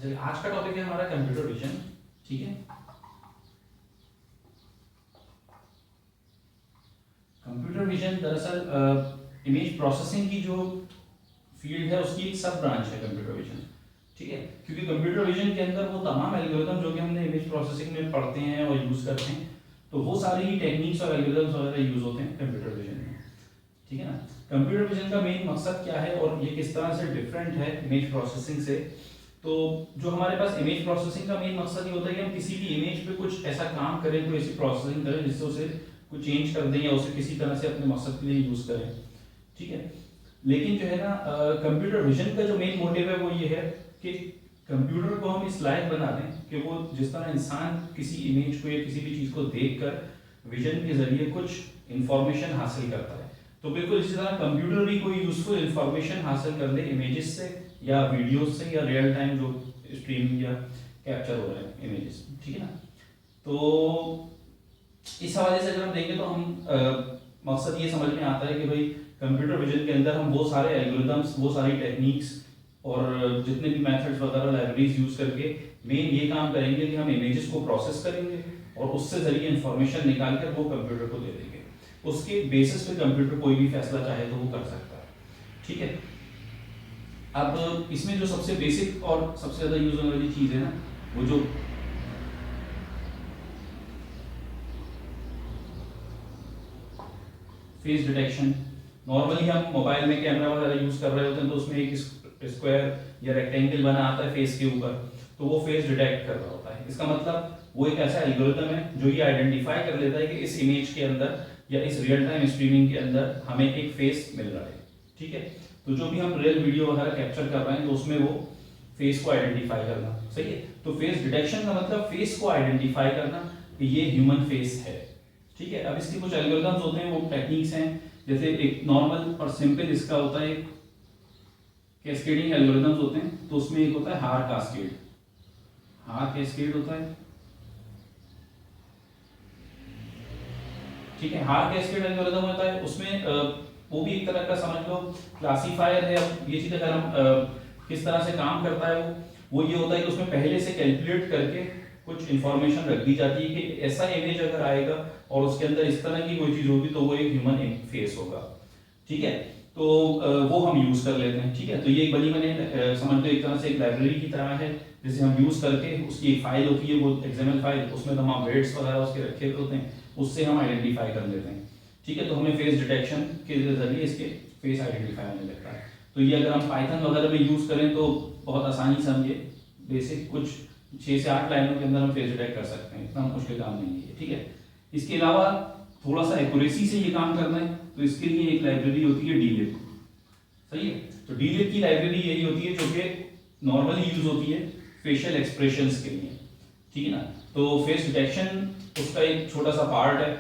अच्छा, आज का टॉपिक है हमारा कंप्यूटर विजन। ठीक है, कंप्यूटर विजन दरअसल इमेज प्रोसेसिंग की जो फील्ड है उसकी एक सब ब्रांच है कंप्यूटर विजन। ठीक है, क्योंकि कंप्यूटर विजन के अंदर वो तमाम एल्गोरिदम जो कि हमने इमेज प्रोसेसिंग में पढ़ते हैं और यूज करते हैं, तो वो सारी ही टेक्निक्स और एल्गोरिदम्स वगैरह यूज होते हैं कंप्यूटर विजन में। ठीक है ना, कंप्यूटर विजन का मेन मकसद क्या है और ये किस तरह से डिफरेंट है इमेज प्रोसेसिंग से। तो जो हमारे पास इमेज प्रोसेसिंग का मेन मकसद ये होता है कि हम किसी भी इमेज पे कुछ ऐसा काम करें, कोई ऐसी प्रोसेसिंग करें जिससे उसे कुछ चेंज कर दें या उसे किसी तरह से अपने मकसद के लिए यूज करें। ठीक है, लेकिन जो है ना कंप्यूटर विजन का जो मेन मोटिव है वो ये है कि कंप्यूटर को हम इस लायक बना दें कि वो जिस तरह इंसान किसी इमेज को या किसी भी चीज़ को देखकर विजन के जरिए कुछ इंफॉर्मेशन हासिल करता है, तो बिल्कुल इसी तरह कंप्यूटर भी कोई यूजफुल इंफॉर्मेशन हासिल कर ले इमेजेस से या वीडियोस से या रियल टाइम जो स्ट्रीमिंग या कैप्चर हो रहा है इमेजेस। ठीक है ना, तो इस हवाले से अगर हम देखें तो हम मकसद ये समझ में आता है कि भाई कंप्यूटर विजन के अंदर हम वो सारे एल्गोरिदम्स, वो सारी टेक्निक्स और जितने भी मेथड्स वगैरह लाइब्रेरीज यूज करके मेन ये काम करेंगे कि हम इमेजेस को प्रोसेस करेंगे और उससे जरिए इंफॉर्मेशन निकाल कर वो कंप्यूटर को दे देंगे। उसके बेसिस पे कंप्यूटर कोई भी फैसला चाहे तो वो कर सकता है। ठीक है, अब इसमें जो सबसे बेसिक और सबसे ज्यादा यूज होने वाली चीज है ना, वो जो फेस डिटेक्शन। नॉर्मली हम मोबाइल में कैमरा वगैरह यूज कर रहे होते हैं तो उसमें एक स्क्वायर या रेक्टेंगल बना आता है फेस के ऊपर, तो वो फेस डिटेक्ट कर रहा होता है। इसका मतलब वो एक ऐसा एल्गोरिथम है जो ये आइडेंटिफाई कर लेता है कि इस इमेज के अंदर या इस रियल टाइम स्ट्रीमिंग के अंदर हमें एक फेस मिल रहा है। ठीक है, तो जो भी हम रियल वीडियो वगैरह कैप्चर कर रहे हैं तो उसमें वो फेस को आइडेंटिफाई करना। सही है, तो फेस डिटेक्शन का मतलब फेस को आइडेंटिफाई करना कि ये ह्यूमन फेस है। ठीक है, अब इसके कुछ एल्गोरिथम्स होते हैं, वो टेक्निक्स हैं। जैसे एक नॉर्मल और सिंपल इसका होता है कैस्केडिंग एल्गोरिथम्स होते हैं, तो उसमें एक होता है हार कास्केड। हार कैस्केड होता है। ठीक है, हार कैस्केड एल्गोरिथम होता है, उसमें वो भी एक तरह का समझ लो क्लासीफायर है। अब ये चीज अगर हम किस तरह से काम करता है वो ये होता है कि उसमें पहले से कैलकुलेट करके कुछ इंफॉर्मेशन रख दी जाती है कि ऐसा इमेज अगर आएगा और उसके अंदर इस तरह की कोई चीज होगी तो वो एक ह्यूमन फेस होगा। ठीक है, तो वो हम यूज कर लेते हैं। ठीक है, तो ये एक बनी मैंने समझ लो एक तरह से एक लाइब्रेरी की तरह है जिसे हम यूज करके उसकी एक फाइल होती है वो एक्सएमएल फाइल, उसमें तमाम वेट्स वगैरह उसके रखे होते हैं, उससे हम आइडेंटिफाई कर लेते हैं। ठीक है, तो हमें फेस डिटेक्शन के जरिए इसके फेस आइडेंटिफाई होने लगता है। तो ये अगर हम पाइथन वगैरह में यूज करें तो बहुत आसानी से हम ये बेसिक कुछ 6 से 8 लाइनों के अंदर हम फेस डिटेक्ट कर सकते हैं, इतना मुश्किल काम नहीं है। ठीक है, इसके अलावा थोड़ा सा एक्यूरेसी से ये काम करना है तो इसके लिए एक लाइब्रेरी होती है डीलिब। सही है, तो डीलिब की लाइब्रेरी यही होती है जो कि नॉर्मली यूज होती है फेशियल एक्सप्रेशंस के लिए। ठीक है ना, तो फेस डिटेक्शन उसका एक छोटा सा पार्ट है।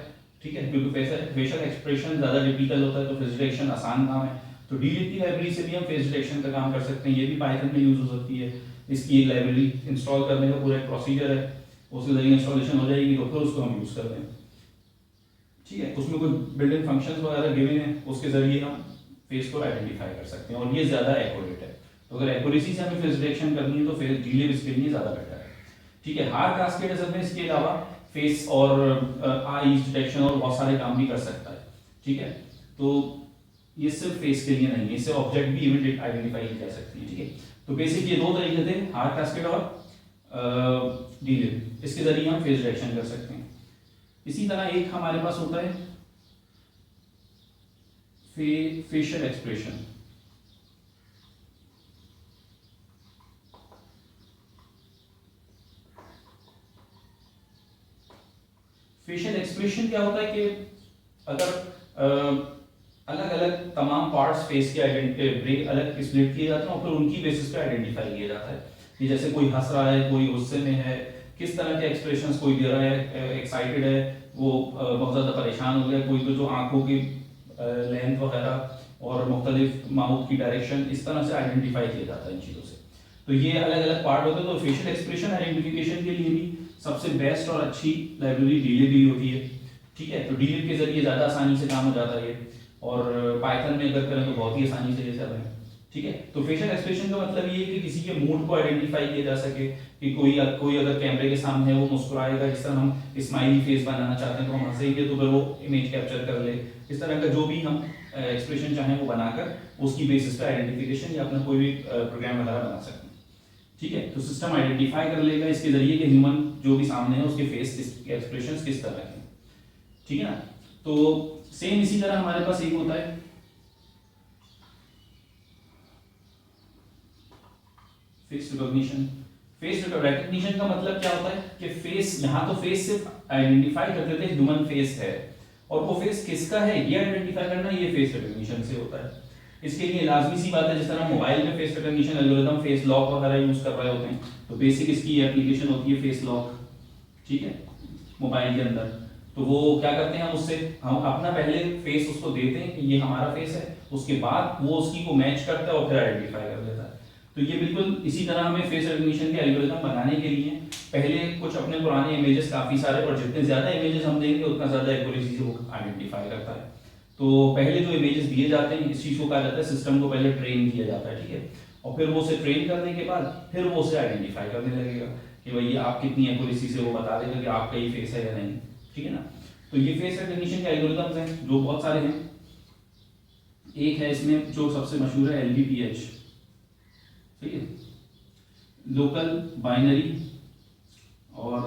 ठीक है, क्योंकि फेशियल एक्सप्रेशन ज्यादा डिफिकल्ट होता है तो फेस डिटेक्शन आसान काम है। तो डीलिब की लाइब्रेरी से भी हम फेस डिटेक्शन का काम कर सकते हैं, ये भी पाइथन में यूज हो सकती है। इसकी एक लाइब्रेरी इंस्टॉल करने का पूरा एक प्रोसीजर है, उसके जरिए इंस्टॉलेशन हो जाएगी तो फिर उसको हम यूज करते हैं। ठीक है, उसमें कोई बिल्ट इन फंक्शंस वगैरह गिवन है, उसके जरिए हम फेस को आइडेंटिफाई कर सकते हैं और ये ज्यादा एक्यूरेट है। तो अगर एक्यूरेसी से हमें फेस डिटेक्शन करनी है तो फेस डीलिब इसके लिए ज्यादा बेटर है। ठीक है, हार कास्केड असल में इसके अलावा फेस और आईज डिटेक्शन और बहुत सारे काम भी कर सकता है। ठीक है, तो ये सिर्फ फेस के लिए नहीं है, इससे ऑब्जेक्ट भी इवन आइडेंटिफाई की जा सकती है। ठीक है, तो बेसिक ये दो तरीके थे, हार कास्केड और डीलिब, इसके जरिए हम फेस डिटेक्शन कर सकते हैं। इसी तरह एक हमारे पास होता है फेशियल एक्सप्रेशन। फेशियल एक्सप्रेशन क्या होता है कि अगर अलग अलग तमाम पार्ट्स फेस के ब्रेक अलग स्प्लिट किए जाते हैं और फिर उनकी बेसिस पे आइडेंटिफाई किया जाता है कि जैसे कोई हंस रहा है, कोई गुस्से में है, किस तरह के एक्सप्रेशंस कोई दे रहा है, एक्साइटेड है, वो बहुत ज़्यादा परेशान हो गया, कोई तो जो आंखों की लेंथ वगैरह और मुख्तलिफ माउथ की डायरेक्शन, इस तरह से आइडेंटिफाई किया जाता है इन चीज़ों से। तो ये अलग अलग पार्ट होते हैं। तो फेशियल एक्सप्रेशन आइडेंटिफिकेशन के लिए भी सबसे बेस्ट और अच्छी लाइब्रेरी डीलिब ही होती है। ठीक है, तो डीलिब के जरिए ज़्यादा आसानी से काम हो जाता है ये, और पाइथन में अगर करें तो बहुत ही आसानी से ये सब है। ठीक है। तो फेशियल एक्सप्रेशन का मतलब ये है कि किसी के मूड को आइडेंटिफाई किया जा सके, कि कोई अगर कैमरे के सामने है वो मुस्कुराएगा, जिस तरह हम स्माइली फेस बनाना चाहते हैं तो हम हंसेंगे तो फिर वो इमेज कैप्चर कर ले। इस तरह का जो भी हम एक्सप्रेशन चाहें वो बनाकर उसकी बेसिस पे आइडेंटिफिकेशन या अपना कोई भी प्रोग्राम वगैरह बना सकते हैं। ठीक है। तो सिस्टम आइडेंटिफाई कर लेगा इसके जरिए कि ह्यूमन जो भी सामने है उसके फेस एक्सप्रेशन किस तरह के, ठीक है ना। तो सेम इसी तरह हमारे पास एक होता है फेस रिकॉग्निशन। फेस रिकॉग्निशन का मतलब क्या होता है कि फेस, यहाँ तो फेस सिर्फ आइडेंटिफाई करते थे ह्यूमन फेस है, और वो फेस किसका है ये आइडेंटिफाई करना, ये फेस रिकॉग्निशन से होता है। इसके लिए लाजमी सी बात है, जिस तरह मोबाइल में face recognition algorithm face lock वगैरह यूज कर रहे होते हैं, तो बेसिक इसकी एप्लीकेशन होती है फेस लॉक, ठीक है, मोबाइल के अंदर। तो वो क्या करते हैं, उससे हम अपना पहले फेस उसको देते हैं कि ये हमारा फेस है, उसके बाद वो उसकी को मैच करता है और फिर आइडेंटिफाई कर लेता है। तो ये बिल्कुल इसी तरह हमें फेस रिकॉग्निशन के एल्गोरिथम बनाने के लिए पहले कुछ अपने पुराने इमेजेस काफी सारे, और जितने ज्यादा इमेजेस हम देंगे उतना ज्यादा एक्यूरेसी से वो आइडेंटिफाई करता है। तो पहले जो इमेजेस दिए जाते हैं इस चीज को कहा जाता है, सिस्टम को पहले ट्रेन किया जाता है, ठीक है, और फिर वो उसे ट्रेन करने के बाद फिर वो उसे आइडेंटिफाई करने लगेगा कि भाई आप कितनी एक्यूरेसी से वो बता देगा कि आपका ही फेस है या नहीं, ठीक है ना। तो ये फेस रिकॉग्निशन के एल्गोरिथम्स हैं जो बहुत सारे हैं। एक है इसमें जो सबसे मशहूर है LBPH, ठीक है, लोकल बाइनरी और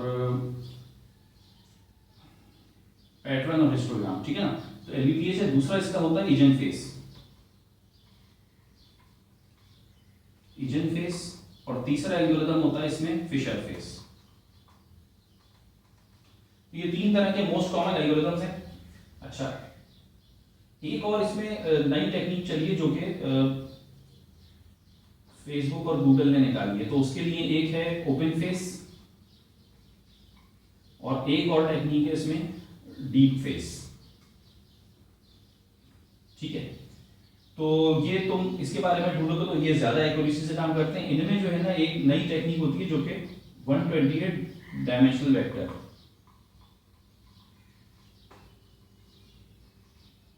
पैटर्न और हिस्टोग्राम, ठीक है ना। तो LBPH है। दूसरा इसका होता है इजन फेस, इजन फेस, और तीसरा एल्गोरिथम होता है इसमें फिशर फेस। ये तीन तरह के मोस्ट कॉमन एल्गोरिथम्स हैं। अच्छा, एक और इसमें नई टेक्निक चली है जो कि फेसबुक और गूगल ने निकाली है। तो उसके लिए एक है ओपन फेस और एक और टेक्निक है इसमें डीप फेस, ठीक है। तो ये तुम इसके बारे में ढूंढोगे तो ये ज्यादा एक्यूरेसी से काम करते हैं। इनमें जो है ना एक नई टेक्निक होती है जो कि 128 डायमेंशनल वेक्टर,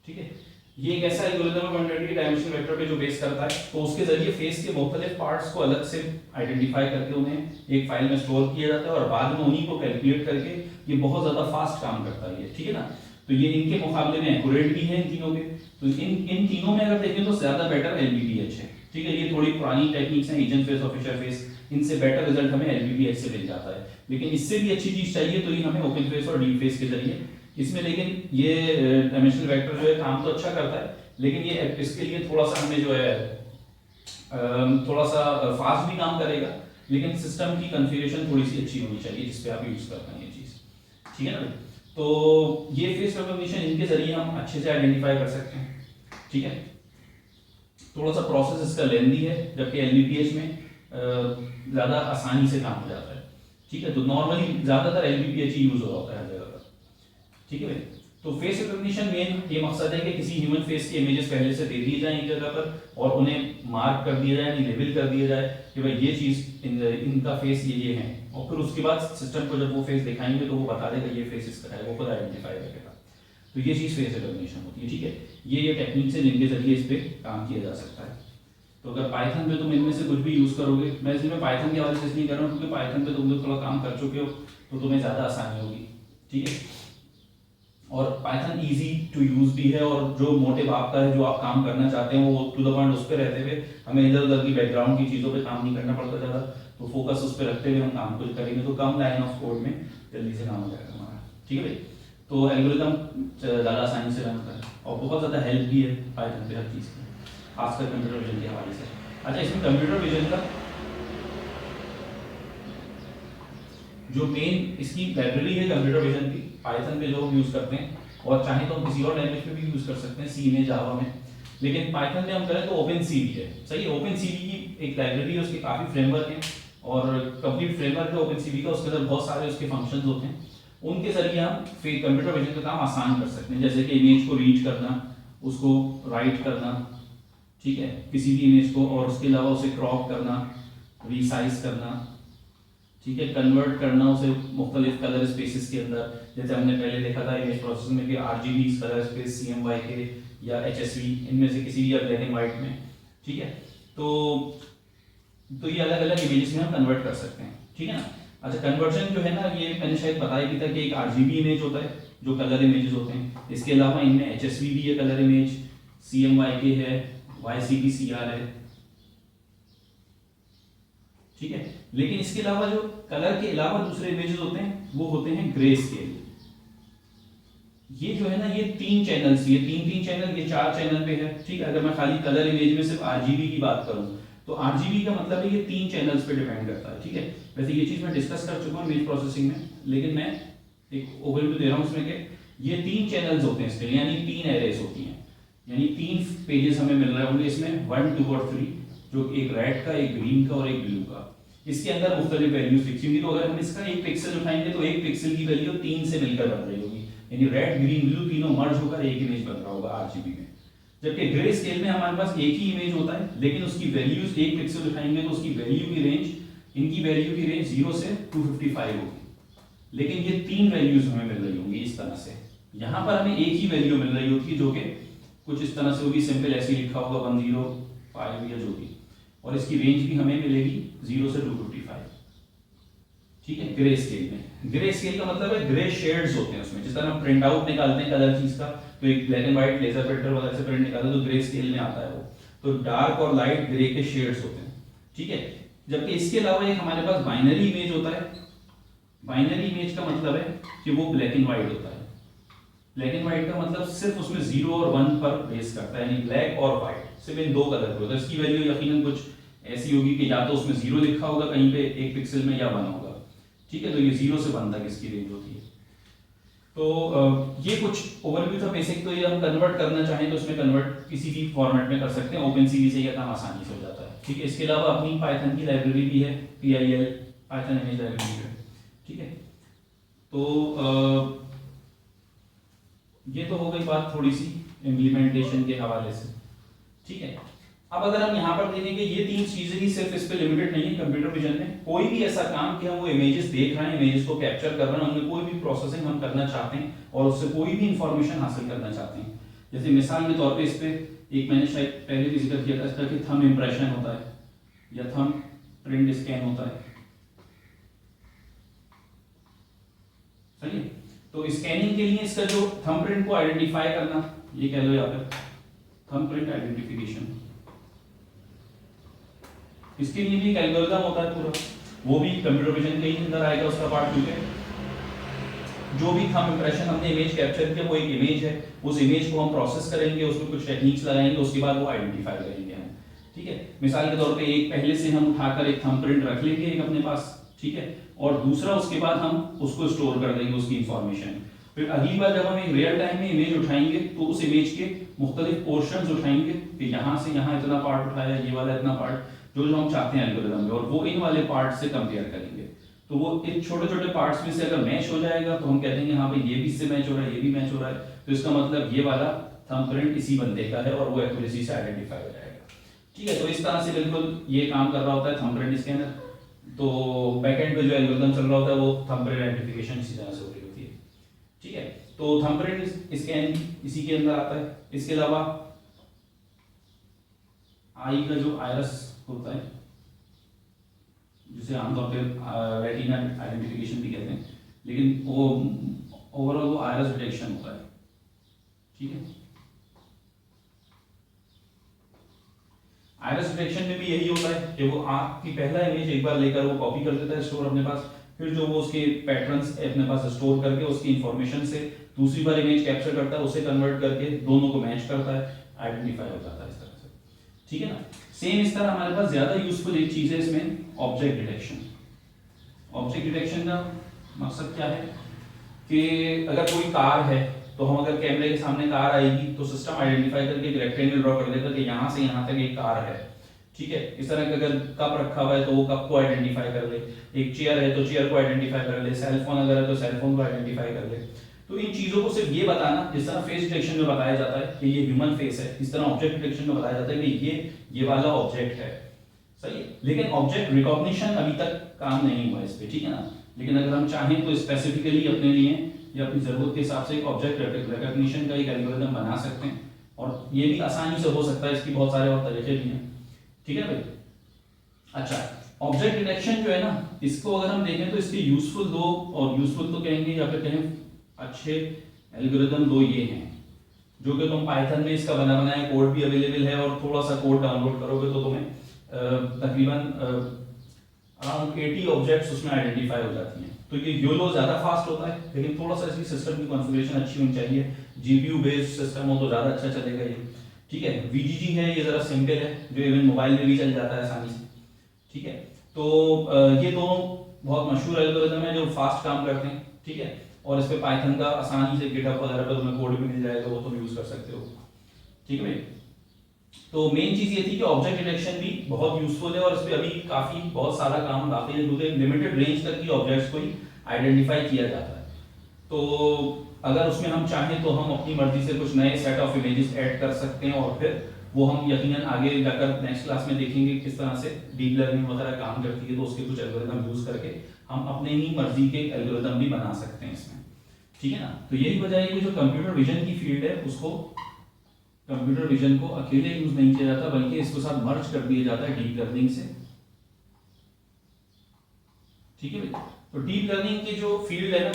ठीक है। ये एक ऐसा एल्गोरिथम है 128 डायमेंशनल वेक्टर पे जो बेस करता है। तो उसके जरिए फेस के मुख्तलिफ पार्ट्स को अलग से आइडेंटिफाई करके उन्हें एक फाइल में स्टोर किया जाता है और बाद में उन्हीं को कैलकुलेट करके ये बहुत ज्यादा फास्ट काम करता है, ठीक है ना। तो ये इनके मुकाबले में एक्यूरेट भी है इन तीनों के। तो इन तीनों में अगर देखें तो ज्यादा बेटर LBPH है, ठीक है। ये थोड़ी पुरानी टेक्निक्स हैं, इजन फेस और फिशर फेस, इनसे बेटर रिजल्ट हमें LBPH से मिल जाता है। लेकिन इससे भी अच्छी चीज चाहिए तो ये हमें ओपन फेस और डीप फेस के जरिए इसमें। लेकिन ये डायमेंशनल वेक्टर जो है काम तो अच्छा करता है, लेकिन ये इसके लिए थोड़ा सा हमें जो है थोड़ा सा फास्ट भी काम करेगा, लेकिन सिस्टम की कॉन्फ़िगरेशन थोड़ी सी अच्छी होनी चाहिए जिस पे आप यूज करते हैं ये चीज, ठीक है ना। तो ये फेस रिकॉग्निशन इनके जरिए हम अच्छे से आइडेंटिफाई कर सकते हैं, ठीक है। थोड़ा सा प्रोसेस इसका लेंदी है, जबकि LBPH में ज्यादा आसानी से काम हो जाता है, ठीक है। तो नॉर्मली ज्यादातर LBPH ही यूज हो रहा है हर जगह पर, ठीक है भाई। तो फेस रिकॉग्निशन मेन ये मकसद है कि किसी ह्यूमन फेस की इमेजेस पहले से दे दिए जाएं एक जगह पर और उन्हें मार्क कर दिया जाए, लेबल कर दिया जाए कि भाई ये चीज इनका फेस ये है, और फिर उसके बाद सिस्टम को जब वो फेस दिखाएंगे तो वो बता देगा ये फेस इसका है, वो खुद आइडेंटिफाई करेगा। तो ये चीज फेस रिकॉग्निशन होती है, ठीक है। ये टेक्निक्स है जिनके जरिए इस पे काम किया जा सकता है। तो अगर पाइथन पे तुम इनमें से कुछ भी यूज करोगे, मैं इसमें पाइथन के हवाले से इसलिए कर रहा हूँ क्योंकि पाइथन पे तुम लोग थोड़ा काम कर चुके हो तो तुम्हें ज्यादा आसानी होगी, ठीक है। और पाइथन इजी टू यूज भी है, और जो मोटिव आपका है, जो आप काम करना चाहते हैं वो टू द पॉइंट उस पर रहते हुए हमें इधर उधर की बैकग्राउंड की चीज़ों पे काम नहीं करना पड़ता ज़्यादा। तो फोकस उस पर रखते हुए हम काम कुछ करेंगे तो कम लाइन ऑफ कोड में जल्दी से काम हो जाएगा हमारा, ठीक है भाई। तो एल्गोरिथम ज़्यादा आसानी से रन होता है और बहुत ज़्यादा हेल्प भी है पाइथन पे हर चीज़ की, खासकर कंप्यूटर विजन के हवाले से। अच्छा, इसमें कंप्यूटर विजन का जो मेन इसकी लाइब्रेरी है कंप्यूटर विजन की पाइथन पे जो हम यूज करते हैं, और चाहे तो हम किसी और लैंग्वेज में भी यूज कर सकते हैं, सी में, जावा में, लेकिन पाइथन में हम करें तो OpenCV है, सही है। OpenCV की एक लाइब्रेरी है, उसके काफी फ्रेमवर्क हैं और कंप्लीट फ्रेमवर्क है OpenCV का। उसके अंदर बहुत सारे उसके फंक्शंस होते हैं, उनके जरिए हम कंप्यूटर विजन का काम आसान कर सकते हैं। जैसे कि इमेज को रीड करना, उसको राइट करना, ठीक है, किसी भी इमेज को, और उसके अलावा उसे क्रॉप करना, रिसाइज करना, ठीक है, कन्वर्ट करना उसे मुख्तलिफ कलर स्पेसेस के अंदर। जैसे हमने पहले देखा था इमेज प्रोसेसिंग में कि RGB कलर स्पेस, CMYK या HSV, इनमें से किसी भी या ब्लैक एंड व्हाइट में, ठीक है। तो ये अलग अलग इमेजेस में हम कन्वर्ट कर सकते हैं, ठीक है ना। अच्छा, कन्वर्जन जो है ना, ये मैंने शायद बताया भी था कि एक आरजीबी इमेज होता है जो कलर इमेजेस होते हैं। इसके अलावा इनमें एचएसवी भी है कलर इमेज, CMYK है, YCPCR है, ठीक है। लेकिन इसके अलावा जो कलर के अलावा दूसरे इमेजेस होते हैं वो होते हैं ग्रे स्केल। ये जो है ना, ये तीन चैनल्स, ये तीन चैनल, ये 4 चैनल पे है, ठीक है। अगर मैं खाली कलर इमेज में सिर्फ आरजीबी की बात करूं तो आरजीबी का मतलब है ये 3 चैनल्स पे डिपेंड करता है, ठीक है। वैसे ये चीज मैं डिस्कस कर चुका हूं इमेज प्रोसेसिंग में, लेकिन मैं एक ओवरव्यू दे रहा हूं इसमें कि ये 3 चैनल्स होते हैं इसके, यानी 3 एरेस होती हैं, यानी 3 पेजेस हमें मिल रहे होंगे इसमें 1, 2 और 3, जो एक रेड का, एक ग्रीन का और एक ब्लू का। इसके अंदर मुख्तलिफ वैल्यूज लिखी होंगी, तो अगर हम इसका एक पिक्सल उठाएंगे तो एक पिक्सल की वैल्यू 3 से मिलकर बन रही होगी, यानी रेड, ग्रीन, ब्लू तीनों मर्ज होकर एक इमेज बन रहा होगा आरजीबी में। जबकि ग्रे स्केल में हमारे पास एक ही इमेज होता है, लेकिन उसकी वैल्यूज एक पिक्सल उठाएंगे तो उसकी वैल्यू की रेंज, इनकी वैल्यू की रेंज 0 से 255 होगी, लेकिन ये 3 वैल्यूज हमें मिल रही होंगी इस तरह से। यहाँ पर हमें एक ही वैल्यू मिल रही होती है जो कि कुछ इस तरह से होगी, सिंपल ऐसे लिखा होगा 105 या जो भी, और इसकी रेंज भी हमें मिलेगी 0 से 255, ठीक है। ग्रे स्केल में, ग्रे स्केल का मतलब है ग्रे शेड्स होते हैं उसमें, जिस तरह हम प्रिंट आउट निकालते हैं कलर चीज का, तो एक black and white laser printer वगैरह से प्रिंट निकालते हैं तो ग्रे स्केल में आता है वो, तो डार्क और लाइट ग्रे के शेड्स होते हैं, ठीक है। जबकि इसके अलावा एक हमारे पास बाइनरी इमेज होता है। बाइनरी इमेज का मतलब है कि वो ब्लैक एंड व्हाइट होता है। ब्लैक एंड व्हाइट का मतलब सिर्फ उसमें 0 और 1 पर बेस करता है, यानी ब्लैक और व्हाइट, सिर्फ इन 2 कलर पे होता है। इसकी वैल्यू यकीनन कुछ ऐसी होगी कि या तो उसमें 0 लिखा होगा कहीं पे एक पिक्सल में, या 1 होगा, ठीक है। तो ये 0 से 1 तक इसकी रेंज होती है। तो ये कुछ ओवरव्यू था बेसिक। तो ये हम कन्वर्ट करना चाहें तो इसमें कन्वर्ट किसी भी फॉर्मेट में कर सकते हैं, ओपनसीवी से ये काम आसानी से हो जाता है, ठीक है। इसके अलावा अपनी पाइथन की लाइब्रेरी भी है, PIL पाइथन इमेज लाइब्रेरी है, ठीक है। तो ये तो हो गई बात थोड़ी सी इम्प्लीमेंटेशन के हवाले से, ठीक है। अब अगर हम यहाँ पर देखेंगे, ये 3 चीजें ही सिर्फ इस पे लिमिटेड नहीं है। कंप्यूटर विजन में कोई भी ऐसा काम कि हम वो इमेजेस देख रहे हैं, इमेजेस को कैप्चर कर रहे हैं, उनमें कोई भी प्रोसेसिंग हम करना चाहते हैं और उससे कोई भी इंफॉर्मेशन हासिल करना चाहते हैं। जैसे मिसाल के तौर पे इस पे एक मैंने शायद पहले भी जिक्र किया था इसका कि थंब इंप्रेशन होता है या थंब प्रिंट स्कैन होता है, सही है। तो स्कैनिंग के लिए इसका जो थंब प्रिंट को आइडेंटिफाई करना, ये कह लो यहाँ पे थंब प्रिंट आइडेंटिफिकेशन, इसके लिए भी एक एल्गोरिथम होता है पूरा, वो भी कंप्यूटर विजन के ही अंदर आएगा उसका पार्ट, क्योंकि जो भी थंब इंप्रेशन हमने इमेज कैप्चर किया वो एक इमेज है, उस इमेज को हम प्रोसेस करेंगे, उसमें कुछ टेक्निक्स लगाएंगे, उसके बाद वो आइडेंटिफाई करेंगे हम, ठीक है। मिसाल के तौर पे एक पहले से हम उठाकर एक थंब प्रिंट रख लेंगे एक अपने पास, ठीक है, और दूसरा उसके बाद हम उसको स्टोर कर देंगे उसकी इंफॉर्मेशन। फिर अगली बार जब हम एक रियल टाइम में इमेज उठाएंगे तो उस इमेज के मुख्तलिफ पोर्शंस उठाएंगे कि यहाँ से यहाँ इतना पार्ट उठाया, ये वाला इतना पार्ट, जो हम चाहते हैं एल्गोरिथम में, और वो इन वाले पार्ट से कंपेयर करेंगे। तो वो इन छोटे छोटे पार्ट्स में से अगर मैच हो जाएगा तो हम कह देंगे हाँ भाई ये भी इससे मैच हो रहा है, ये भी मैच हो रहा है, तो इसका मतलब ये वाला थंब प्रिंट इसी बंदे का है और वो एक्यूरेसी से आइडेंटिफाई हो जाएगा, ठीक है। तो इस तरह से बिल्कुल ये काम कर रहा होता है थंब प्रिंट स्कैनर। तो बैकएंड पे जो एल्गोरिथम चल रहा होता है वो थंब प्रिंट आइडेंटिफिकेशन इसी तरह से हो रही होती है, ठीक है। तो थंब प्रिंट स्कैन इसी के अंदर आता है। इसके अलावा आई का जो आयरस होता है, जिसे आमतौर पे रेटिना आइडेंटिफिकेशन भी कहते हैं, लेकिन वो ओवरऑल वो आयरस डिटेक्शन होता है, ठीक है। आयरस डिटेक्शन में भी यही होता है कि वो आंख की पहला इमेज एक बार लेकर वो कॉपी कर देता है स्टोर अपने पास, फिर जो वो उसके पैटर्न्स अपने पास स्टोर करके उसकी इंफॉर्मेशन से दूसरी बार इमेज कैप्चर करता है, उसे कन्वर्ट करके दोनों को मैच करता है, आइडेंटिफाई हो जाता है इस तरह से, ठीक है ना। सेम इस तरह हमारे पास ज्यादा यूजफुल एक चीज है इसमें, ऑब्जेक्ट डिटेक्शन। ऑब्जेक्ट डिटेक्शन का मकसद क्या है कि अगर कोई कार है तो हम अगर कैमरे के सामने कार आएगी तो सिस्टम आइडेंटिफाई करके एक रेक्टेंगल ड्रॉ कर देगा कि यहाँ से यहाँ तक एक कार है, ठीक है। इस तरह का अगर कप रखा हुआ है तो वो कप को आइडेंटिफाई कर ले, एक चेयर है तो चेयर को आइडेंटिफाई कर ले, सेल फोन अगर है तो सेल फोन को आइडेंटिफाई कर ले। तो इन चीजों को सिर्फ ये बताना, जिस तरह फेस डिटेक्शन में बताया जाता है कि ये ह्यूमन फेस है, इस तरह ऑब्जेक्ट डिटेक्शन में बताया जाता है कि ये वाला ऑब्जेक्ट है, सही है। लेकिन ऑब्जेक्ट रिकॉग्निशन अभी तक काम नहीं हुआ इस पे, ठीक है ना। लेकिन अगर हम चाहें तो स्पेसिफिकली अपने लिए या अपनी जरूरत के हिसाब से एक ऑब्जेक्ट रिकॉग्निशन का एक एल्गोरिथम बना सकते हैं, और ये भी आसानी से हो सकता है, इसकी बहुत सारे और तरीके भी हैं। ठीक है भाई। अच्छा, ऑब्जेक्ट डिटेक्शन जो है ना, इसको अगर हम देखें तो इसके यूजफुल दो, और यूजफुल तो कहेंगे या फिर कहें अच्छे एल्गोरिदम दो ये हैं, जो कि तुम पाइथन में इसका बना बनाया कोड भी अवेलेबल है, और थोड़ा सा कोड डाउनलोड करोगे तो तुम्हें तकरीबन अराउंड 80 ऑब्जेक्ट्स उसमें आइडेंटिफाई हो जाती हैं। तो ये योलो ज़्यादा फास्ट होता है, लेकिन थोड़ा सा इसकी सिस्टम की कॉन्फ़िगरेशन अच्छी होनी चाहिए, जीपीयू बेस्ड सिस्टम हो तो ज़्यादा अच्छा चलेगा ये। ठीक है, वीजीजी है, ये ज़रा सिंपल है, जो इवन मोबाइल में भी चल जाता है आसानी से। ठीक है, तो ये दोनों बहुत मशहूर एल्गोरिदम है जो फास्ट काम करते हैं। ठीक है, और इस पे पाइथन का आसानी से गिटहब वगैरह पर तुम्हें कोड भी मिल जाएगा, वो तुम यूज़ कर सकते हो। ठीक है भाई, तो मेन चीज़ ये थी कि ऑब्जेक्ट डिटेक्शन भी बहुत यूजफुल है, और इस पे अभी काफ़ी बहुत सारा काम काफ़ी है, क्योंकि लिमिटेड रेंज तक की ऑब्जेक्ट्स को ही आइडेंटिफाई किया जाता है। तो अगर उसमें हम चाहें तो हम अपनी मर्जी से कुछ नए सेट ऑफ इमेजेस ऐड कर सकते हैं, और फिर वो हम यकीनन आगे जाकर नेक्स्ट क्लास में देखेंगे किस तरह से डीप लर्निंग वगैरह काम करती है, तो उसके कुछ एल्गोरिदम यूज करके हम अपने ही मर्जी के एल्गोरिदम भी बना सकते हैं इसमें। ठीक है ना, तो यही वजह है कि जो कंप्यूटर विजन की फील्ड है उसको, कंप्यूटर विजन को अकेले यूज नहीं किया जाता, बल्कि इसके साथ मर्ज कर दिया जाता है डीप लर्निंग से। ठीक है भाई, तो डीप लर्निंग की जो फील्ड है ना,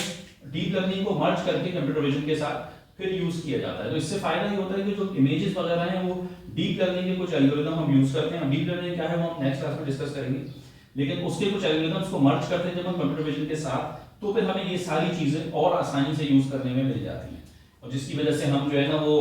डीप लर्निंग को मर्ज करके कंप्यूटर विजन के साथ फिर यूज किया जाता है। तो इससे फायदा ये होता है कि जो इमेजेस वगैरह हैं वो डीप लर्निंग के कुछ एल्गोरिदम हम यूज करते हैं। डीप लर्निंग क्या है वो हम नेक्स्ट क्लास में डिस्कस करेंगे, लेकिन उसके कुछ एल्गोरिदम्स को मर्ज करते हैं जब हम कंप्यूटर विजन के साथ, तो फिर हमें ये सारी चीजें और आसानी से यूज करने में मिल जाती हैं, और जिसकी वजह से हम जो है ना वो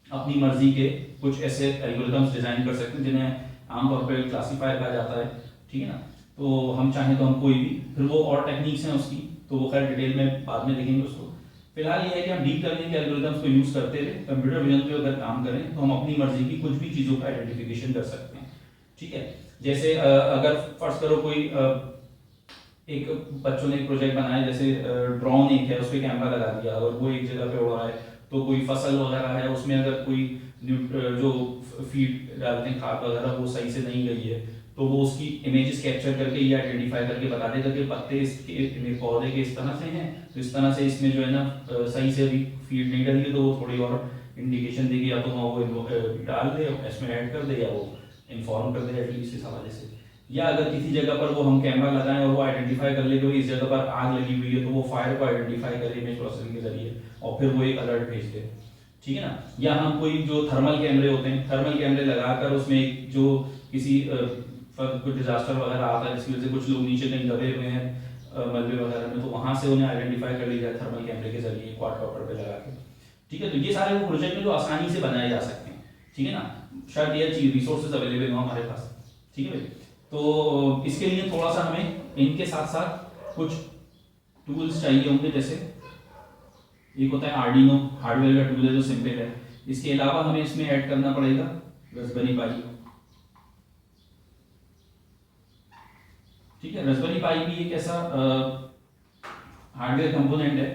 अपनी मर्जी के कुछ ऐसे एल्गोरिदम्स डिजाइन कर सकते हैं जिन्हें आमतौर पर क्लासीफायर कहा जाता है। ठीक है ना, तो हम चाहें तो हम कोई भी, फिर वो और टेक्निक्स हैं उसकी, तो वो खैर डिटेल में बाद में देखेंगे उसको। फिलहाल ये है कि हम डीप लर्निंग के एल्गोरिदम्स को यूज करते हुए कंप्यूटर विजन पे अगर काम करें तो हम अपनी मर्जी की कुछ भी चीजों का आइडेंटिफिकेशन कर सकते हैं। ठीक है, जैसे अगर फर्स्ट करो कोई एक बच्चों ने एक प्रोजेक्ट बनाया, जैसे ड्रोन एक है, उस पर कैमरा लगा दिया और वो एक जगह पे उड़ रहा है, तो कोई फसल वगैरह है उसमें अगर कोई जो फीड डालते हैं खाद वगैरह वो सही से नहीं गई है, तो वो उसकी इमेजेस कैप्चर करके ये आइडेंटिफाई करके बता देगा कि पत्ते इसके पौधे के इस तरह से हैं, तो इस तरह से इसमें जो है ना सही से अभी फीड नहीं डाली है, तो वो थोड़ी और इंडिकेशन देगी, या तो वो डाल दे इसमें ऐड कर दे, या वो इन्फॉर्म कर दे एटलीस्ट इस हवाले से। या अगर किसी जगह पर वो हम कैमरा लगाएं और वो आइडेंटिफाई कर ले कि इस जगह पर आग लगी हुई है, तो वो फायर को आइडेंटिफाई करे इमेज प्रोसेसिंग के जरिए और फिर वो एक अलर्ट भेज दे। ठीक है ना, या हम कोई जो थर्मल कैमरे होते हैं, थर्मल कैमरे लगाकर उसमें एक जो किसी कुछ डिजास्टर वगैरह आता है जिसकी वजह से कुछ लोग नीचे कहीं दबे हुए हैं मलबे वगैरह में, तो वहां से उन्हें आइडेंटिफाई कर लिया जाए थर्मल कैमरे के जरिए क्वाडकॉप्टर पे लगा के। ठीक है, तो ये सारे वो प्रोजेक्ट में जो आसानी से बनाए जा सकते हैं। ठीक है ना, शायद ये चीज रिसोर्सेज अवेलेबल हो हमारे पास। ठीक है भाई, तो इसके लिए थोड़ा सा हमें इनके साथ साथ कुछ टूल्स चाहिए होंगे, जैसे एक होता है आर्डिनो, हार्डवेयर का टूल है जो सिंपल है। इसके अलावा हमें इसमें ऐड करना पड़ेगा रास्पबेरी पाई। ठीक है, रास्पबेरी पाई भी एक ऐसा हार्डवेयर कंपोनेंट है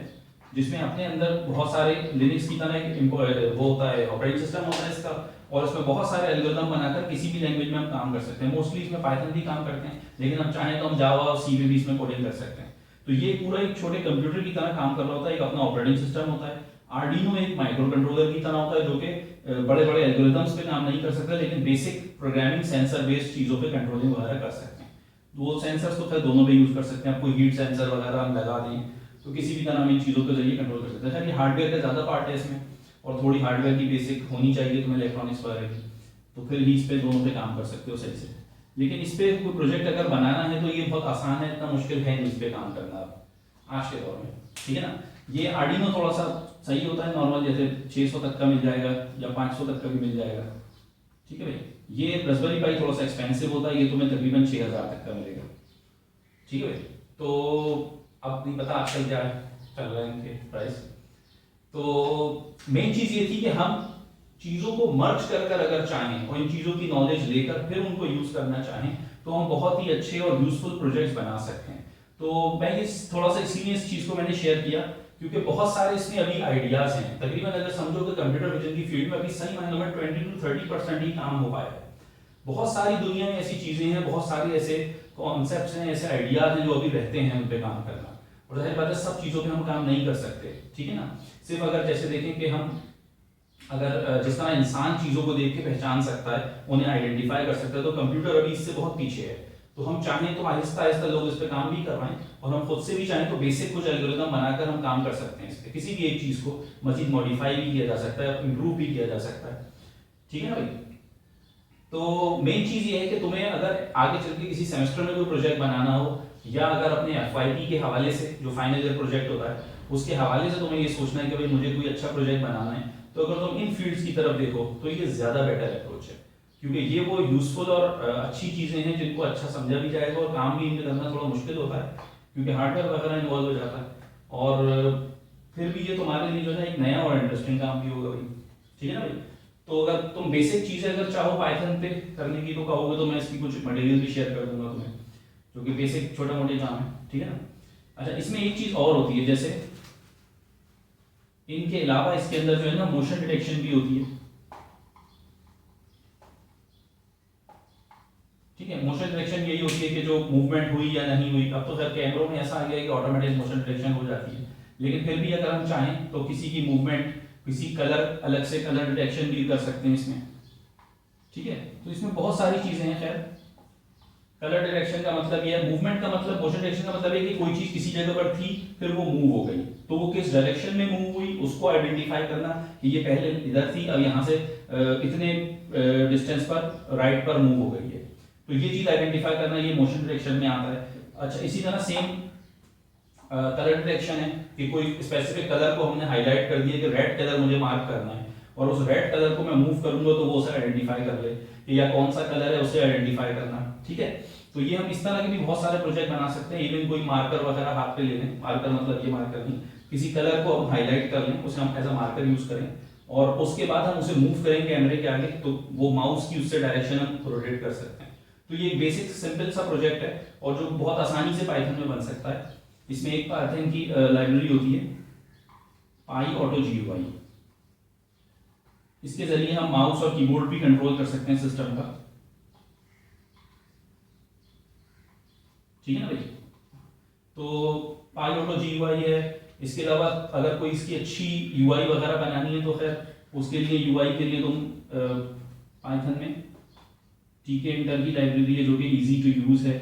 जिसमें अपने अंदर बहुत सारे लिनक्स की तरह एक वो होता है, ऑपरेटिंग सिस्टम होता है इसका, और इसमें बहुत सारे एल्गोरिदम बनाकर किसी भी लैंग्वेज में हम काम कर सकते हैं। मोस्टली इसमें पाइथन भी काम करते हैं, लेकिन हम चाहें तो हम जावा और सी में भी इसमें कोडिंग कर सकते हैं। तो ये पूरा एक छोटे कंप्यूटर की तरह काम कर रहा होता है, एक अपना ऑपरेटिंग सिस्टम होता है। आर्डिनो एक माइक्रो कंट्रोलर की तरह होता है जो कि बड़े बड़े एल्गोरिदम्स पे काम नहीं कर सकता, लेकिन बेसिक प्रोग्रामिंग सेंसर बेस्ड चीजों पे कंट्रोलिंग वगैरह कर सकते हैं। वो सेंसर्स तो खैर दोनों पे यूज कर सकते हैं, आपको हीट सेंसर वगैरह हम लगा दें तो किसी भी तरह हम इन चीज़ों के जरिए कंट्रोल कर सकते हैं। खैर ये हार्डवेयर का ज़्यादा पार्ट है इसमें, और थोड़ी हार्डवेयर की बेसिक होनी चाहिए तुम्हें इलेक्ट्रॉनिक्स वगैरह की, तो फिर ही इस पे दोनों पे काम कर सकते हो सही से। लेकिन इस पे कोई प्रोजेक्ट अगर बनाना है तो ये बहुत आसान है, इतना मुश्किल है नहीं इस पे काम करना आज के दौर में। ठीक है ना, ये आर्डिनो थोड़ा सा सही होता है नॉर्मल, जैसे 600 तक का मिल जाएगा या 500 तक का भी मिल जाएगा। ठीक है भाई, ये रास्पबेरी पाई थोड़ा सा एक्सपेंसिव होता है, ये तुम्हें तकरीबन 6000 तक का मिलेगा। ठीक है भाई, तो अब नहीं पता आजकल क्या चल रहा है इनके प्राइस। तो मेन चीज ये थी कि हम चीजों को मर्ज कर कर अगर चाहें और इन चीजों की नॉलेज लेकर फिर उनको यूज करना चाहें तो हम बहुत ही अच्छे और यूजफुल प्रोजेक्ट्स बना सकते हैं। तो मैं इस थोड़ा सा इसीलिए इस चीज को मैंने शेयर किया, क्योंकि बहुत सारे इसमें अभी आइडियाज हैं। तकरीबन अगर समझो कि कंप्यूटर विजन की फील्ड में अभी सही मायनों में 20 to 30% ही काम हो पाया है। बहुत सारी दुनिया में ऐसी चीजें हैं, बहुत सारे ऐसे कॉन्सेप्ट्स हैं, ऐसे आइडियाज हैं जो अभी रहते हैं उन पे काम करना, और जाहिर बात है सब चीजों पे हम काम नहीं कर सकते। ठीक है ना, सिर्फ अगर जैसे देखें कि हम अगर जिस तरह इंसान चीज़ों को देख के पहचान सकता है, उन्हें आइडेंटिफाई कर सकता है, तो कंप्यूटर अभी इससे बहुत पीछे है। तो हम चाहें तो आहिस्ता आहिस्ता लोग इस पे काम भी करवाएं, और हम खुद से भी चाहें तो बेसिक कुछ एल्गोरिदम बनाकर हम काम कर सकते हैं इस पे। किसी भी एक चीज़ को मजीद मॉडिफाई भी किया जा सकता है, इम्प्रूव भी किया जा सकता है। ठीक है ना भाई? तो मेन चीज़ ये है कि तुम्हें अगर आगे चल के किसी सेमेस्टर में कोई प्रोजेक्ट बनाना हो, या अगर अपने एफवाईपी के हवाले से, जो फाइनल ईयर प्रोजेक्ट होता है उसके हवाले से तुम्हें ये सोचना है कि भाई मुझे कोई अच्छा प्रोजेक्ट बनाना है, तो अगर तुम इन फील्ड्स की तरफ देखो तो ये ज़्यादा बेटर अप्रोच है, क्योंकि ये वो यूजफुल और अच्छी चीज़ें हैं जिनको अच्छा समझा भी जाएगा, और काम भी इनमें करना थोड़ा मुश्किल होता है क्योंकि हार्डवेयर वगैरह इन्वॉल्व हो जाता है, और फिर भी ये तुम्हारे लिए जो है एक नया और इंटरेस्टिंग काम भी होगा भाई। ठीक है ना भाई? तो अगर तुम बेसिक चीज़ें अगर चाहो पाइथन पे करने की तो कहोगे तो मैं इसकी कुछ मटेरियल भी शेयर कर दूंगा तुम्हें, जो कि बेसिक छोटा मोटे काम है। ठीक है ना? अच्छा, इसमें एक चीज़ और होती है, जैसे इनके अलावा इसके अंदर जो है ना मोशन डिटेक्शन भी होती है। ठीक है, मोशन डिटेक्शन यही होती है कि जो मूवमेंट हुई या नहीं हुई। अब तो खैर कैमरों में ऐसा आ गया है कि ऑटोमेटिक मोशन डिटेक्शन हो जाती है, लेकिन फिर भी अगर हम चाहें तो किसी की मूवमेंट, किसी कलर, अलग से कलर डिटेक्शन भी कर सकते हैं इसमें। ठीक है, तो इसमें बहुत सारी चीजें हैं। खैर, कलर डिटेक्शन का मतलब यह है, मूवमेंट का मतलब, मोशन डिटेक्शन का मतलब है कि कोई चीज किसी जगह पर थी, फिर वो मूव हो गई, तो वो किस डायरेक्शन में मूव हुई उसको आइडेंटिफाई करना कि ये पहले इधर थी, अब यहाँ से कितने डिस्टेंस पर राइट पर मूव हो गई है, तो ये चीज आइडेंटिफाई करना, ये मोशन डिटेक्शन में आता है। अच्छा, इसी तरह सेम कलर डिटेक्शन है कि कोई स्पेसिफिक कलर को हमने हाईलाइट कर दिया कि रेड कलर मुझे मार्क करना है, और उस रेड कलर को मैं मूव करूंगा तो वो उसे आइडेंटिफाई कर ले, या कौन सा कलर है उसे आइडेंटिफाई करना। ठीक है, तो ये हम इस तरह के भी बहुत सारे प्रोजेक्ट बना सकते हैं। इवन कोई मार्कर वगैरह हाथ पे ले लें, मार्कर मतलब ये मार्कर नहीं, किसी कलर को हम हाईलाइट कर लें, उसे हम एज अ मार्कर यूज करें, और उसके बाद हम उसे मूव करें कैमरे के आगे, तो वो माउस की उससे डायरेक्शन हम रोटेट कर सकते हैं। तो ये बेसिक सिंपल सा प्रोजेक्ट है, और जो बहुत आसानी से पाइथन में बन सकता है। इसमें एक पाइथन की लाइब्रेरी होती है PyAutoGUI, इसके जरिए हम माउस और कीबोर्ड भी कंट्रोल कर सकते हैं सिस्टम का। ठीक है ना भाई? तो PyAutoGUI है। इसके अलावा अगर कोई इसकी अच्छी UI वगैरह बनानी है तो खैर उसके लिए UI के लिए तुम पाइथन में tkinter की लाइब्रेरी है जो कि इजी टू यूज है।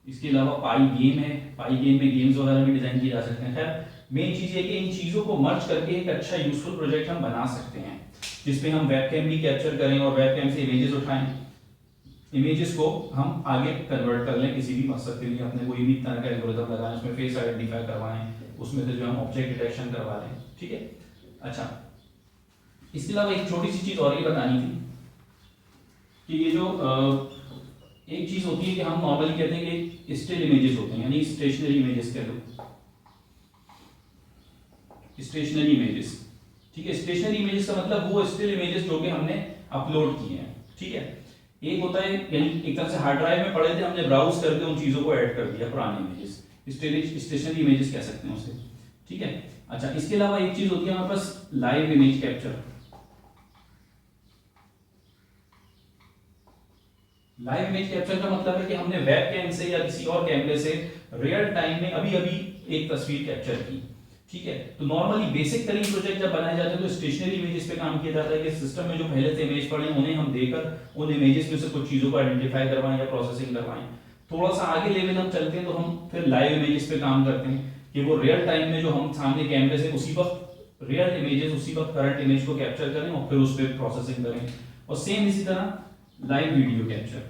इसके अलावा पाईगेम है, पाईगेम में गेम्स वगैरह भी डिजाइन किए जा सकते हैं। खैर, मेन चीज है कि इन चीजों को मर्ज करके एक अच्छा यूजफुल प्रोजेक्ट हम बना सकते हैं, जिसमें हम वेबकैम भी कैप्चर करें और वेबकैम से इमेजेस उठाएं, इमेजेस को हम आगे कन्वर्ट कर लें किसी भी मकसद के लिए, अपने कोई भी तरह का एल्गोरिथम लगाएं, उसमें फेस आइडेंटिफाई करवाएं, उसमें से जो हम ऑब्जेक्ट डिटेक्शन करवा लें। ठीक है? अच्छा, इसके अलावा एक छोटी सी चीज और ये बतानी थी कि ये जो एक चीज होती है कि हम नॉर्मली कहते हैं कि स्टिल इमेजेस होते हैं, यानी स्टेशनरी इमेजेस कह लो, स्टेशनरी इमेजेस। ठीक है, स्टेशनरी इमेजेस का मतलब वो स्टिल इमेजेस जो कि हमने अपलोड किए हैं। ठीक है, एक होता है, यानी एक तरह से हार्ड ड्राइव में पड़े थे, हमने ब्राउज करके उन चीजों को ऐड कर दिया, पुराने इमेजेस, स्टेशनरी इमेजेस कह सकते हैं उसे। ठीक है, अच्छा, इसके अलावा एक चीज होती है हमारे पास live image capture. Live image capture का मतलब है कि हमने वेब कैम से या किसी और कैमरे से रियल टाइम में अभी अभी एक तस्वीर कैप्चर की। ठीक है, तो नॉर्मली बेसिक तरीन प्रोजेक्ट जब बनाए जाते हैं तो स्टेशनरी इमेजेस पे काम किया जाता है कि सिस्टम में जो पहले से इमेज पड़े उन्हें हम देकर उन इमेजेस में से कुछ चीजों को आइडेंटिफाई करवाएं या प्रोसेसिंग करवाएं। थोड़ा सा आगे लेवल हम चलते हैं तो हम फिर लाइव इमेजेस पे काम करते हैं कि वो रियल टाइम में जो हम सामने कैमरे से उसी वक्त रियल इमेजेस, उसी वक्त करंट इमेज को कैप्चर करें और फिर उस पर प्रोसेसिंग करें। और सेम इसी तरह live video capture.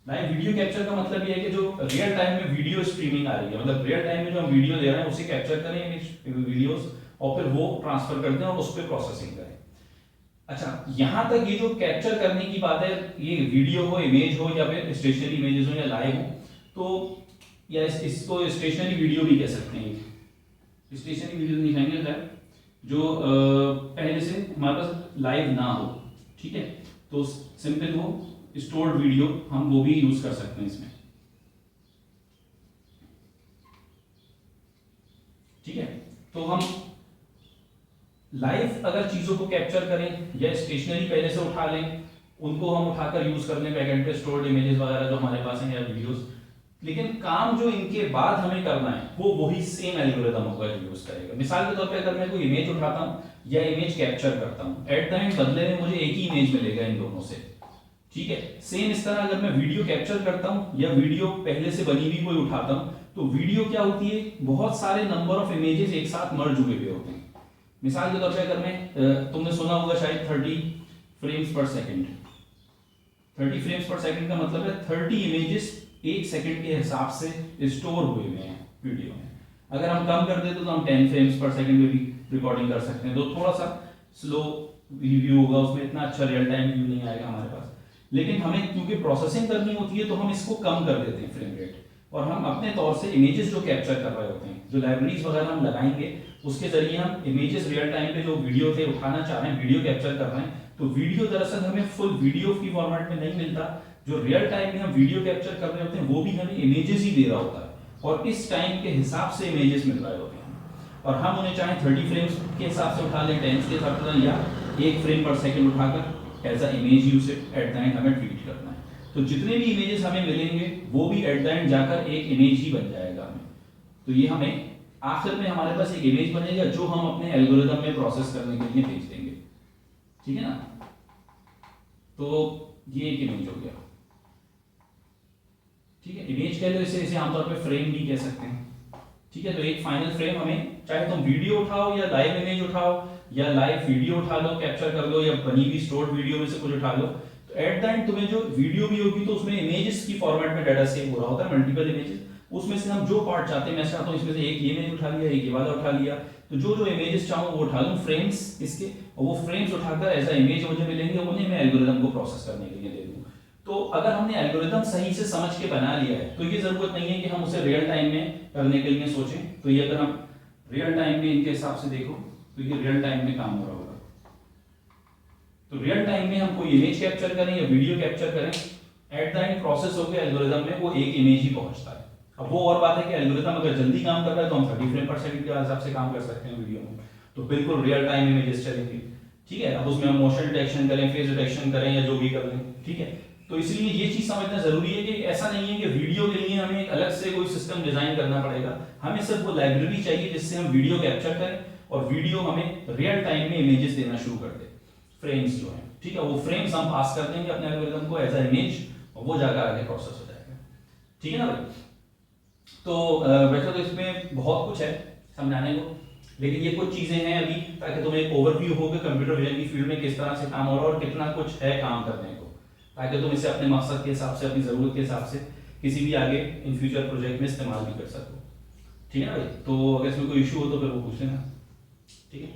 Live video capture का मतलब ये है कि जो रियल टाइम में वीडियो स्ट्रीमिंग आ रही है, मतलब रियल टाइम में जो हम वीडियो ले रहे हैं उसे कैप्चर करें वीडियोस और फिर वो ट्रांसफर कर दें और उस पर प्रोसेसिंग करें। अच्छा, यहां तक ये जो कैप्चर करने की बात है, ये वीडियो हो, इमेज हो, या फिर स्टेशनरी इमेजेस हो या लाइव हो, तो या इसको स्टेशनरी वीडियो भी कह सकते हैं। स्टेशनरी वीडियो दिखाएंगे खैर जो पहले से हमारे पास लाइव ना हो। ठीक है, तो सिंपल वो स्टोर्ड वीडियो हम वो भी यूज कर सकते हैं इसमें। ठीक है, तो हम लाइव अगर चीजों को कैप्चर करें या स्टेशनरी पहले से उठा लें, उनको हम उठाकर यूज कर लें बैकएंड पे स्टोर्ड इमेजेस वगैरह जो हमारे पास हैं या वीडियोस, लेकिन काम जो इनके बाद हमें करना है वो वही सेम एल्गोरिदम होगा जो यूज करेगा। मिसाल के तौर पे अगर मैं कोई इमेज उठाता हूं या इमेज कैप्चर करता हूं, एट द एंड बदले में मुझे एक ही इमेज मिलेगा इन दोनों से, ठीक है। सेम इस तरह अगर मैं वीडियो कैप्चर करता हूं या वीडियो पहले से बनी हुई कोई उठाता हूं, तो वीडियो क्या होती है, बहुत सारे नंबर ऑफ इमेजेस एक साथ मर्ज हुए हुए होते हैं। मिसाल के तौर पे अगर मैं तुमने सुना होगा शायद 30 फ्रेम्स पर सेकंड, 30 फ्रेम्स पर सेकंड का मतलब है 30 इमेजेस एक सेकंड के हिसाब से स्टोर हुए हुए हैं वीडियो में। अगर हम कम कर देते तो हम 10 फ्रेम्स पर सेकंड में भी रिकॉर्डिंग कर सकते हैं, तो थोड़ा सा स्लो व्यू होगा, उसमें इतना अच्छा रियल टाइम व्यू नहीं आएगा हमारे पास। लेकिन हमें क्योंकि प्रोसेसिंग करनी होती है तो हम इसको कम कर देते हैं फ्रेम रेट, और हम अपने तौर से इमेजेस जो कैप्चर कर रहे होते हैं, जो लाइब्रेरीज वगैरह हम लगाएंगे उसके जरिए हम इमेजेस रियल टाइम पे जो वीडियो थे उठाना चाह रहे हैं, वीडियो कैप्चर कर रहे हैं, तो वीडियो दरअसल हमें फुल वीडियो की फॉर्मेट में नहीं मिलता, जो रियल टाइम में हम वीडियो कैप्चर कर रहे होते हैं वो भी हमें इमेजेस ही दे रहा होता है, और इस टाइम के हिसाब से इमेजेस मिल रहे होते हैं, और हम उन्हें चाहे 30 फ्रेम्स के हिसाब से उठा लें, 10 के हिसाब से, या 1 फ्रेम पर सेकंड उठाकर एज अ इमेज ही उसे एट द एंड हमें ट्रीट करना है। तो जितने भी इमेजेस हमें मिलेंगे वो भी एट द एंड जाकर एक इमेज ही बन जाएगा हमें। तो ये हमें आखिर में हमारे पास एक इमेज बनेगा जो हम अपने एल्गोरिदम में प्रोसेस करने के लिए भेज देंगे, ठीक है ना। तो ये एक इमेज हो गया, ठीक है। इमेज कह लो इसे आमतौर पे फ्रेम भी कह सकते हैं, ठीक है। तो एक फाइनल फ्रेम हमें, चाहे तुम वीडियो उठाओ या लाइव इमेज उठाओ या लाइव वीडियो उठा लो, कैप्चर कर लो, या बनी हुई स्टोर्ड वीडियो में से कुछ उठा लो, तो एट द एंड तुम्हें जो वीडियो भी होगी तो उसमें इमेजेस की फॉर्मेट में डाटा सेव हो रहा होता है, मल्टीपल इमेजेस, उसमें से हम जो पार्ट चाहते हैं, मैं चाहता हूं इसमें से एक ये इमेज उठा लिया, एक ये वाला उठा लिया, तो जो जो इमेजेस चाहूं वो उठा लूं फ्रेम्स इसके, और वो फ्रेम्स उठाकर एज अ इमेज मुझे मिलेंगे, उन्हें मैं एल्गोरिदम को प्रोसेस करने के लिए दे दूं। तो अगर हमने एल्गोरिदम सही से समझ के बना लिया है तो ये जरूरत नहीं है कि हम उसे रियल टाइम में करने के लिए सोचें। तो ये अगर हम रियल टाइम में इनके हिसाब से देखो तो ये रियल टाइम में काम हो रहा होगा। तो रियल टाइम में हम कोई इमेज कैप्चर करें या वीडियो कैप्चर करें, एट द एंड प्रोसेस होकर एल्गोरिदम में वो एक इमेज ही पहुंचता है। अब वो और बात है कि एल्गोरिदम अगर जल्दी काम कर रहा है तो हम 30 फ्रेम पर सेकंड के हिसाब से काम कर सकते हैं वीडियो में, तो बिल्कुल रियल टाइम इमेजेस चलेंगे, ठीक है। अब उसमें हम मोशन डिटेक्शन करें, फेस डिटेक्शन करें या जो भी कर लें, ठीक है। तो इसलिए ये चीज समझना जरूरी है कि ऐसा नहीं है कि वीडियो के लिए हमें एक अलग से कोई सिस्टम डिजाइन करना पड़ेगा, हमें सिर्फ वो लाइब्रेरी चाहिए जिससे हम वीडियो कैप्चर करें और वीडियो हमें रियल टाइम में इमेजेस देना शुरू कर दे, फ्रेम्स जो है, ठीक है। वो फ्रेम्स हम पास कर देंगे अपने एल्गोरिथम को एज अ इमेज, और वो जाकर आगे प्रोसेस हो जाएगा, ठीक है ना भाई। तो वैसे तो इसमें बहुत कुछ है समझाने को, लेकिन ये कुछ चीजें हैं अभी ताकि तुम्हें एक ओवरव्यू हो कि कंप्यूटर विजन की फील्ड में किस तरह से काम हो रहा है और कितना कुछ है काम करने को, ताकि तुम इसे अपने मकसद के हिसाब से, अपनी जरूरत के हिसाब से किसी भी आगे इन फ्यूचर प्रोजेक्ट में इस्तेमाल भी कर सको, ठीक है ना भाई। तो अगर इसमें कोई इशू हो तो फिर वो पूछ लेना, ठीक है।